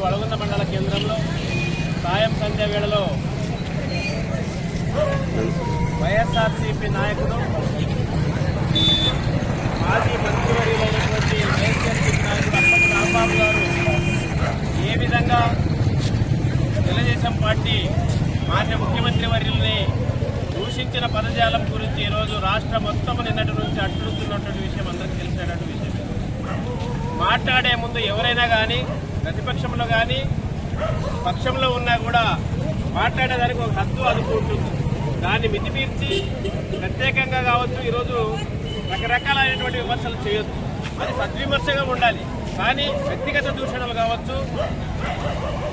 వడగొండ మండల కేంద్రంలో సాయం సంధ్య వేళలో వైఎస్ఆర్సీపీ నాయకుడు మాజీ మంత్రివర్యులైనటువంటి వైఎస్ఆర్సీపీ నాయకుడు అంబటి రాంబాబు గారు ఏ విధంగా తెలుగుదేశం పార్టీ మాజీ ముఖ్యమంత్రి వర్యుల్ని దూషించిన పదజాలం గురించి ఈరోజు రాష్ట్రం మొత్తం నిన్నటి నుంచి అట్టుడుతున్నటువంటి విషయం అందరికీ తెలిసినటువంటి విషయం. మాట్లాడే ముందు ఎవరైనా కానీ ప్రతిపక్షంలో కానీ పక్షంలో ఉన్నా కూడా మాట్లాడేదానికి ఒక హద్దు అదుపు ఉంటుంది. దాన్ని మితిమీర్చి ప్రత్యేకంగా కావచ్చు ఈరోజు రకరకాలైనటువంటి విమర్శలు చేయొచ్చు. అది సద్విమర్శగా ఉండాలి. కానీ వ్యక్తిగత దూషణలు కావచ్చు,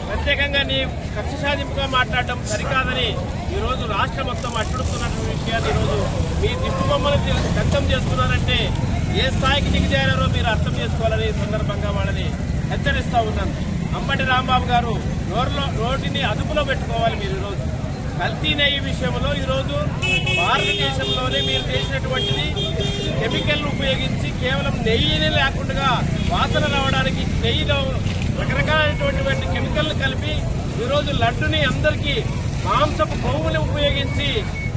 ప్రత్యేకంగా నీ కక్ష సాధింపుగా మాట్లాడటం సరికాదని ఈరోజు రాష్ట్రం మొత్తం అట్టుడుతున్నటువంటి విషయాన్ని ఈరోజు మీ దిక్కుబొమ్మను వ్యక్తం చేస్తున్నారంటే ఏ స్థాయికి దిగజారో మీరు అర్థం చేసుకోవాలని సందర్భంగా వాళ్ళని హెచ్చరిస్తూ ఉన్నాను. అంబటి రాంబాబు గారు నోటిని అదుపులో పెట్టుకోవాలి. మీరు ఈరోజు కల్తీ నెయ్యి విషయంలో ఈరోజు భారతదేశంలోనే మీరు చేసినటువంటిది కెమికల్ ఉపయోగించి కేవలం నెయ్యిని లేకుండా వాసన రావడానికి నెయ్యిలో రకరకాలైనటువంటి కెమికల్ని కలిపి ఈరోజు లడ్డుని అందరికీ మాంసపు కొవ్వుని ఉపయోగించి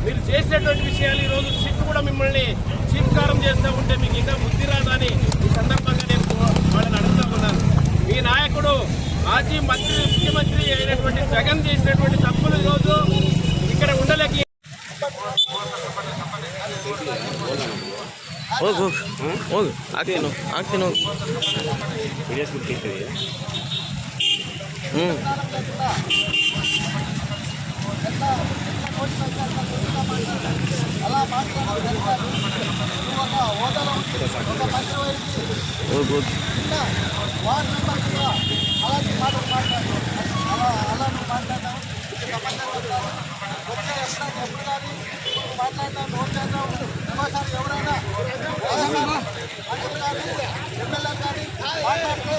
మీరు చేసినటువంటి విషయాలు ఈరోజు సిట్టు కూడా మిమ్మల్ని చీత్కారం చేస్తూ ఉంటే మీకు ఇంకా బుద్ధి రాదని ఈ సందర్భంగా నేను వాళ్ళని అడుగుతూ ఉన్నాను. మీ నాయకుడు మాజీ ముఖ్యమంత్రి అయినటువంటి జగన్ చేసినటువంటి తప్పులు ఈరోజు ఇక్కడ ఉండలేక అలా మాట్లాడాలి. వార్డు మెంబర్ కూడా అలాంటి మాటలు మాట్లాడారు. అలా మాట్లాడడం ఎప్పుడు కానీ మాట్లాడడం నోట్ చేద్దాం. ఇంకోసారి ఎవరైనా మంత్రులు కానీ ఎమ్మెల్యే కానీ మాట్లాడితే